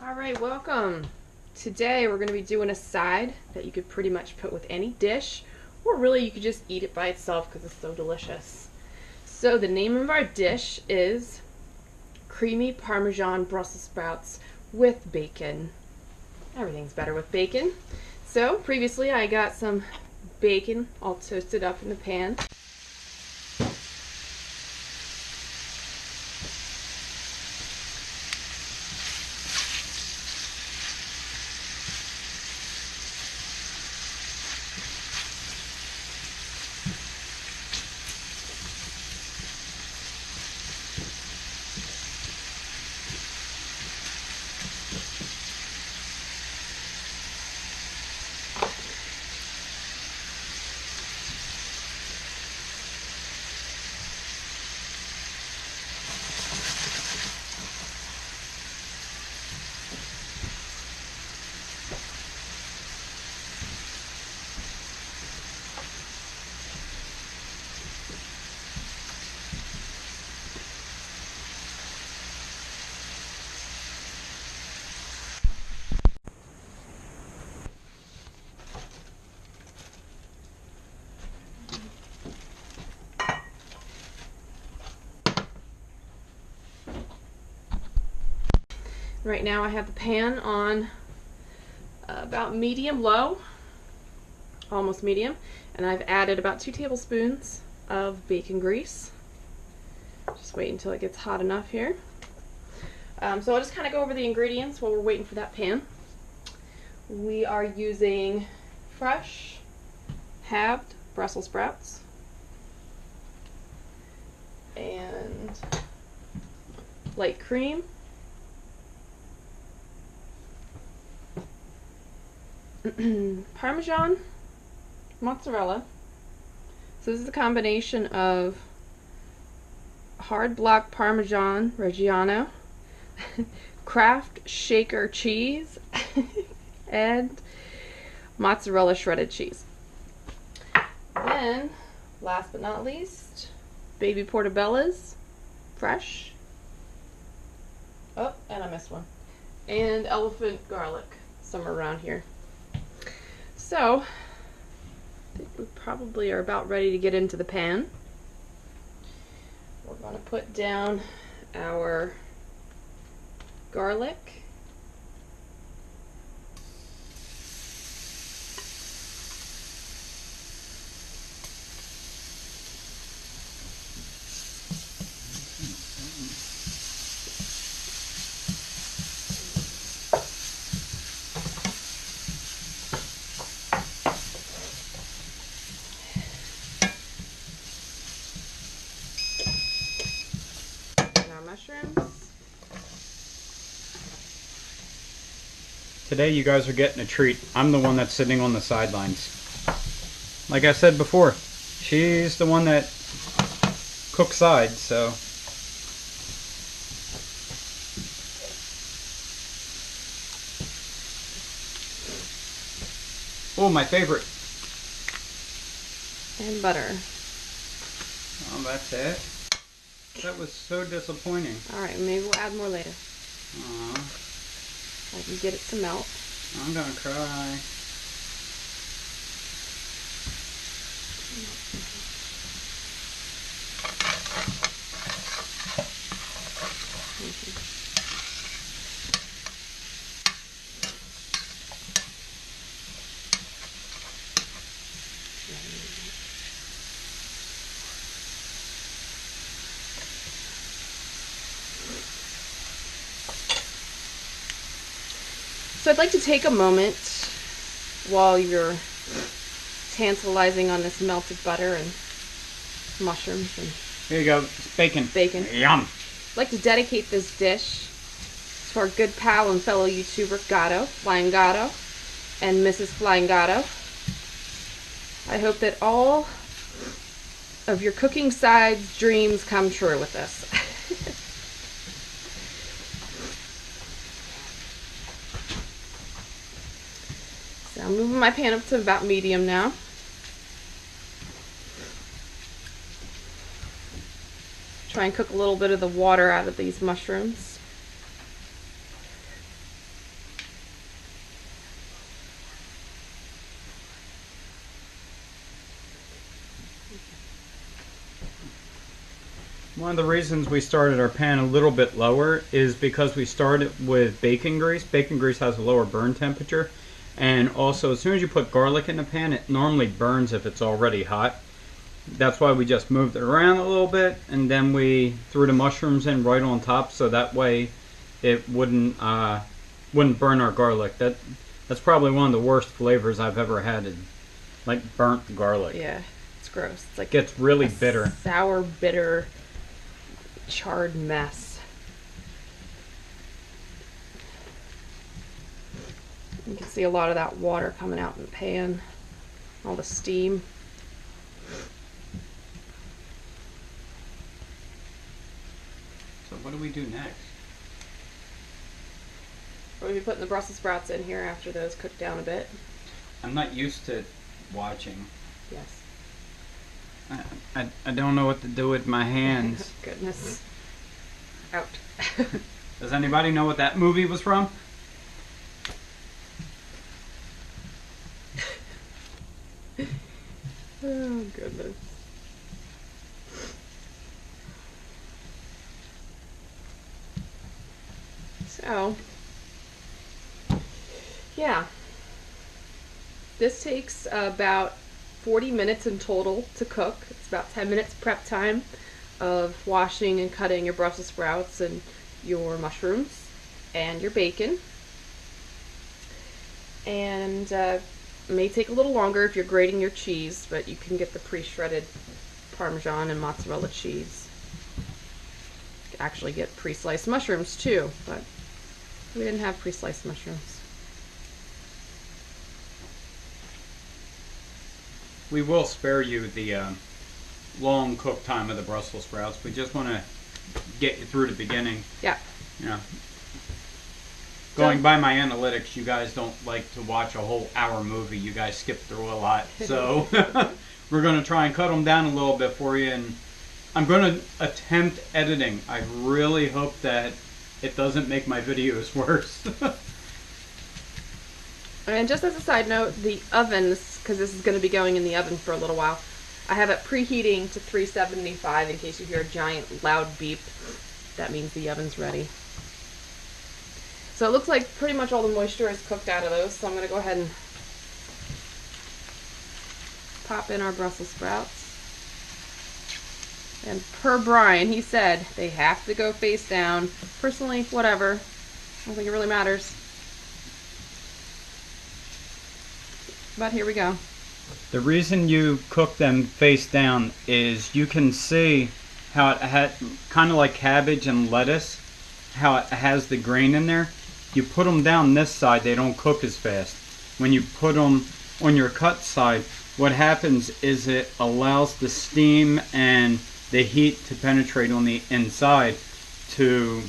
Alright, welcome. Today we're going to be doing a side that you could pretty much put with any dish, or really you could just eat it by itself because it's so delicious. So the name of our dish is Creamy Parmesan Brussels Sprouts with bacon. Everything's better with bacon. So previously I got some bacon all toasted up in the pan. Right now I have the pan on about medium-low, almost medium, and I've added about 2 tablespoons of bacon grease. Just wait until it gets hot enough here. So I'll just kind of go over the ingredients while we're waiting for that pan. We are using fresh, halved Brussels sprouts and light cream, Parmesan, mozzarella. So this is a combination of hard block Parmesan Reggiano, Kraft shaker cheese, and mozzarella shredded cheese. Then, last but not least, baby portobellas, fresh. Oh, and I missed one. And elephant garlic, somewhere around here. So, I think we probably are about ready to get into the pan. We're going to put down our garlic. Mushrooms. Today you guys are getting a treat. I'm the one that's sitting on the sidelines. Like I said before, she's the one that cooks sides, so. Oh, my favorite. And butter. Oh, that's it. That was so disappointing. Alright, maybe we'll add more later. Aww. I can get it to melt. I'm gonna cry. So I'd like to take a moment while you're tantalizing on this melted butter and mushrooms and Here you go, bacon. bacon. Yum. I'd like to dedicate this dish to our good pal and fellow YouTuber Gatto, Flying Gatto, and Mrs. Flying Gatto. I hope that all of your cooking sides dreams come true with this. So I'm moving my pan up to about medium now. Try and cook a little bit of the water out of these mushrooms. One of the reasons we started our pan a little bit lower is because we started with bacon grease. Bacon grease has a lower burn temperature. And also, as soon as you put garlic in the pan, it normally burns if it's already hot. That's why we just moved it around a little bit, and then we threw the mushrooms in right on top, so that way it wouldn't burn our garlic. That's probably one of the worst flavors I've ever had, is like burnt garlic. Yeah, it's gross. It's like It gets really bitter. Sour, bitter, charred mess. You can see a lot of that water coming out in the pan, all the steam. So what do we do next? We'll be putting the Brussels sprouts in here after those cook down a bit. I'm not used to watching. Yes. I don't know what to do with my hands. Goodness. Out. Does anybody know what that movie was from? Oh, goodness. So, yeah. This takes about 40 minutes in total to cook. It's about 10 minutes prep time of washing and cutting your Brussels sprouts and your mushrooms and your bacon. And may take a little longer if you're grating your cheese, but you can get the pre-shredded Parmesan and mozzarella cheese. You can actually get pre-sliced mushrooms too, but we didn't have pre-sliced mushrooms. We will spare you the long cook time of the Brussels sprouts. We just want to get you through the beginning. Yeah. You know, going by my analytics, you guys don't like to watch a whole hour movie. You guys skip through a lot. So we're going to try and cut them down a little bit for you. And I'm going to attempt editing. I really hope that it doesn't make my videos worse. And just as a side note, the ovens, because this is going to be going in the oven for a little while, I have it preheating to 375 in case you hear a giant loud beep. That means the oven's ready. So it looks like pretty much all the moisture is cooked out of those, so I'm going to go ahead and pop in our Brussels sprouts. And per Brian, he said they have to go face down. Personally, whatever. I don't think it really matters. But here we go. The reason you cook them face down is you can see how it had, kind of like cabbage and lettuce, how it has the grain in there. You put them down this side, they don't cook as fast. When you put them on your cut side, what happens is it allows the steam and the heat to penetrate on the inside to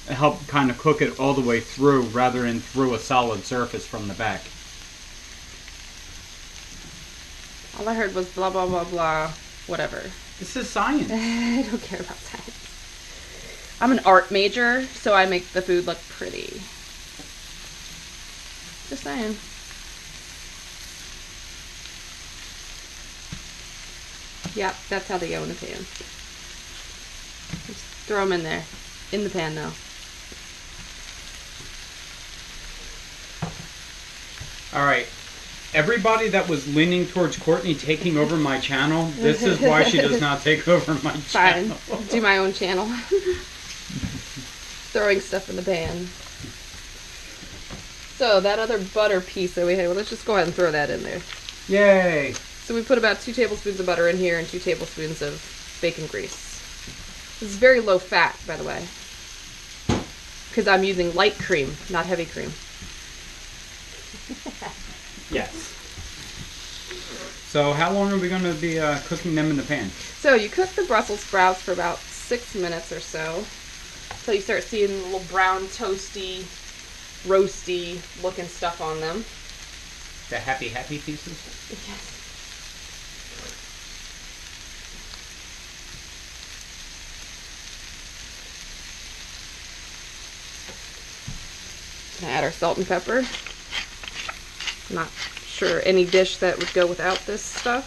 help kind of cook it all the way through rather than through a solid surface from the back. All I heard was blah, blah, blah, blah, whatever. This is science. I don't care about science. I'm an art major, so I make the food look pretty. Just saying. Yep, that's how they go in the pan. Just throw them in there. In the pan, though. Alright. Everybody that was leaning towards Courtney taking over my channel, this is why she does not take over my channel. Fine. Do my own channel. Throwing stuff in the pan. So, that other butter piece that we had, well, let's just go ahead and throw that in there. Yay! So we put about 2 tablespoons of butter in here and 2 tablespoons of bacon grease. This is very low fat, by the way. Because I'm using light cream, not heavy cream. Yes. So how long are we going to be cooking them in the pan? So you cook the Brussels sprouts for about 6 minutes or so. Until you start seeing the little brown, toasty, roasty looking stuff on them. The happy pieces? Yes. Gonna add our salt and pepper. Not sure any dish that would go without this stuff.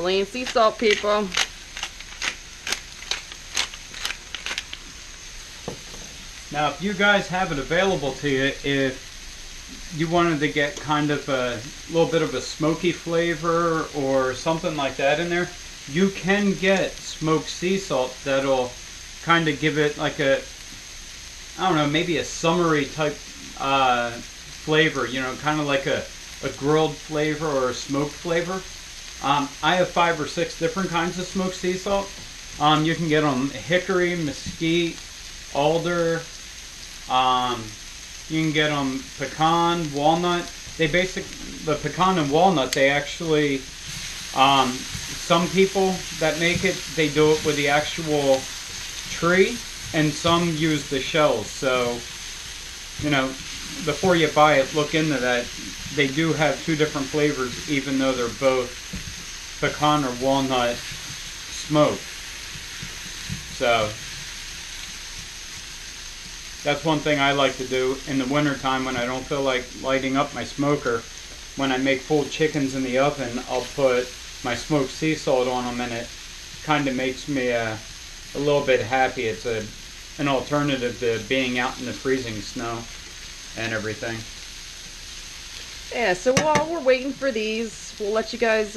Himalayan sea salt, people. Now, if you guys have it available to you, if you wanted to get kind of a little bit of a smoky flavor or something like that in there, you can get smoked sea salt that'll kind of give it like a, I don't know, maybe a summery type flavor, you know, kind of like a grilled flavor or a smoked flavor. I have 5 or 6 different kinds of smoked sea salt. You can get them hickory, mesquite, alder. You can get them pecan, walnut. The pecan and walnut, they actually, some people that make it, they do it with the actual tree, and some use the shells. So, you know, before you buy it, look into that. They do have 2 different flavors, even though they're both pecan or walnut smoked. So that's one thing I like to do in the wintertime when I don't feel like lighting up my smoker. When I make full chickens in the oven, I'll put my smoked sea salt on them, and it kind of makes me a little bit happy. It's an alternative to being out in the freezing snow and everything. Yeah, so while we're waiting for these, we'll let you guys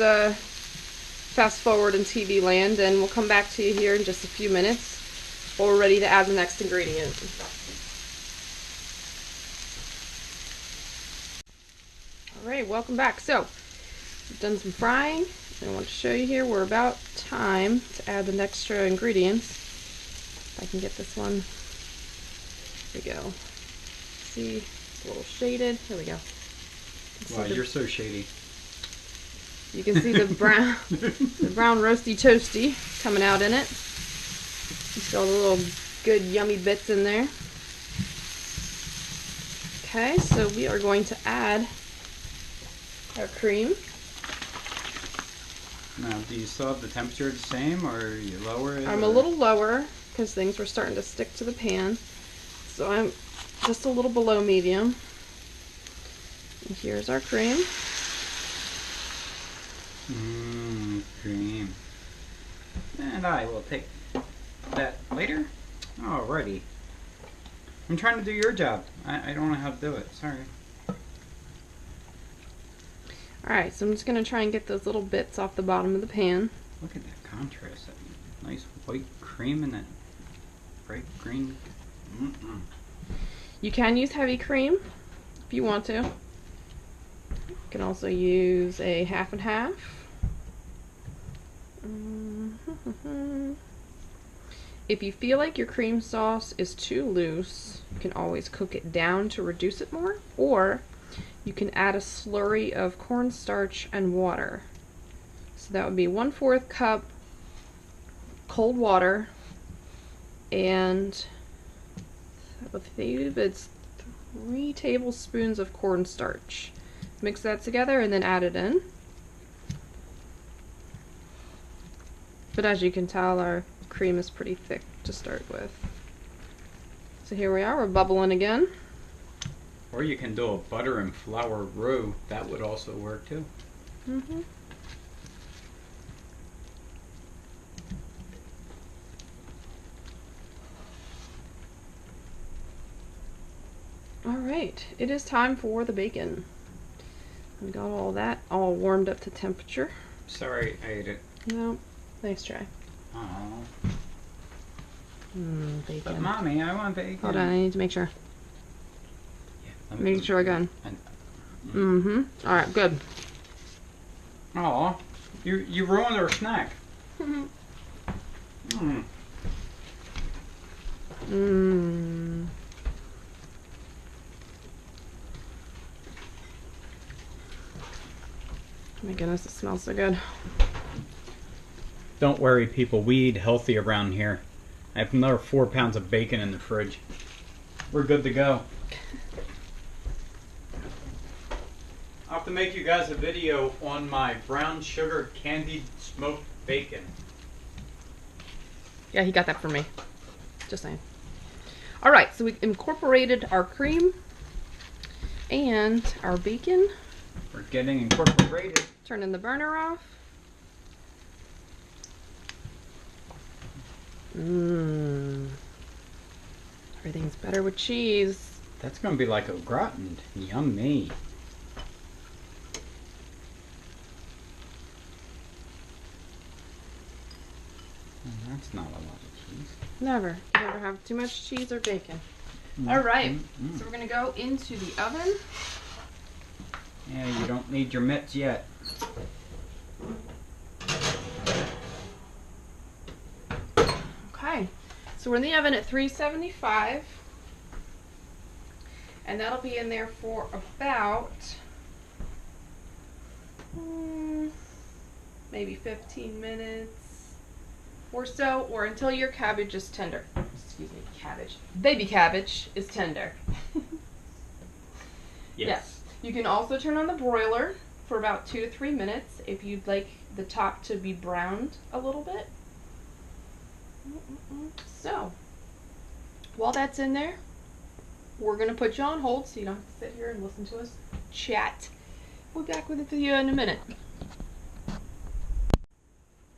fast forward in TV land, and we'll come back to you here in just a few minutes while we're ready to add the next ingredient. Alright, welcome back. So, we've done some frying. I want to show you here, we're about time to add the extra ingredients. If I can get this one. Here we go. See, it's a little shaded. Here we go. Wow, you're so shady. You can see the brown, the brown roasty toasty coming out in it. You see all the little good yummy bits in there. Okay, so we are going to add our cream. Now, do you still have the temperature the same, or you lower it? I'm a little lower because things were starting to stick to the pan. So I'm just a little below medium. And here's our cream. Cream. And I will take that later. Alrighty. I'm trying to do your job. I don't know how to do it. Sorry. Alright, so I'm just going to try and get those little bits off the bottom of the pan. Look at that contrast. That nice white cream and that bright green. You can use heavy cream if you want to. You can also use a half and half. If you feel like your cream sauce is too loose, you can always cook it down to reduce it more, or you can add a slurry of cornstarch and water. So that would be 1/4 cup cold water, and I believe it's 3 tablespoons of cornstarch. Mix that together and then add it in. But as you can tell, our cream is pretty thick to start with. So here we are, we're bubbling again. Or you can do a butter and flour roux. That would also work too. Alright, it is time for the bacon. We got all that all warmed up to temperature. Sorry, I ate it. No, nice try. Oh. Bacon. But mommy, I want bacon. Hold on, I need to make sure. Yeah, Make sure I got it. Alright, good. Aw, you ruined our snack. My goodness, it smells so good. Don't worry, people. We eat healthy around here. I have another 4 pounds of bacon in the fridge. We're good to go. I'll have to make you guys a video on my brown sugar candied smoked bacon. Yeah, he got that for me. Just saying. Alright, so we incorporated our cream and our bacon. We're getting incorporated. Turning the burner off. Mmm. Everything's better with cheese. That's gonna be like a gratin. Yummy. That's not a lot of cheese. Never. You never have too much cheese or bacon. All right. So we're gonna go into the oven. Yeah, you don't need your mitts yet. Okay. So we're in the oven at 375. And that'll be in there for about maybe 15 minutes or so, or until your cabbage is tender. Excuse me, cabbage. Baby cabbage is tender. Yes. You can also turn on the broiler for about 2 to 3 minutes if you'd like the top to be browned a little bit. So, while that's in there, we're going to put you on hold so you don't have to sit here and listen to us chat. We'll be back with you in a minute.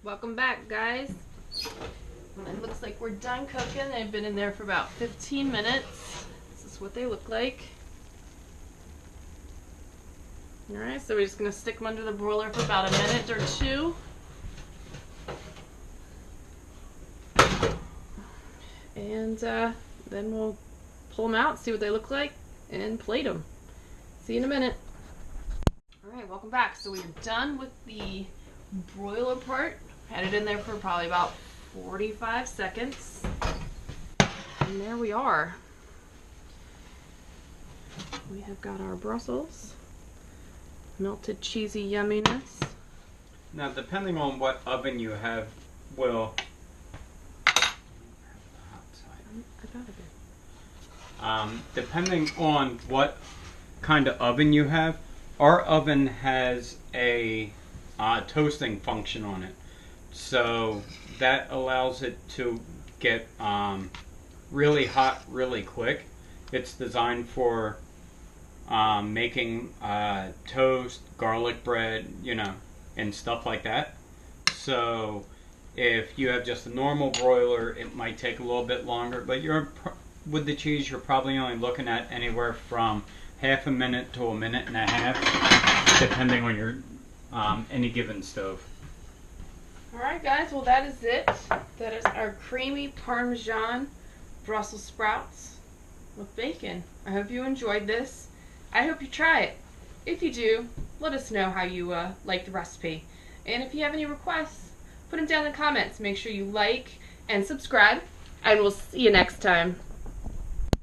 Welcome back, guys. It looks like we're done cooking. They've been in there for about 15 minutes. This is what they look like. Alright, so we're just going to stick them under the broiler for about a minute or two. And then we'll pull them out, see what they look like, and plate them. See you in a minute. Alright, welcome back. So we're done with the broiler part. Had it in there for probably about 45 seconds. And there we are. We have got our Brussels. Melted cheesy yumminess. Now, depending on what oven you have, will... depending on what kind of oven you have, our oven has a toasting function on it. So that allows it to get really hot really quick. It's designed for making toast, garlic bread, you know, and stuff like that. So if you have just a normal broiler, it might take a little bit longer, but with the cheese, you're probably only looking at anywhere from half a minute to a minute and a half, depending on your any given stove. Alright guys, well that is it. That is our creamy Parmesan Brussels sprouts with bacon. I hope you enjoyed this. I hope you try it. If you do, let us know how you like the recipe. And if you have any requests, put them down in the comments. Make sure you like and subscribe, and we'll see you next time.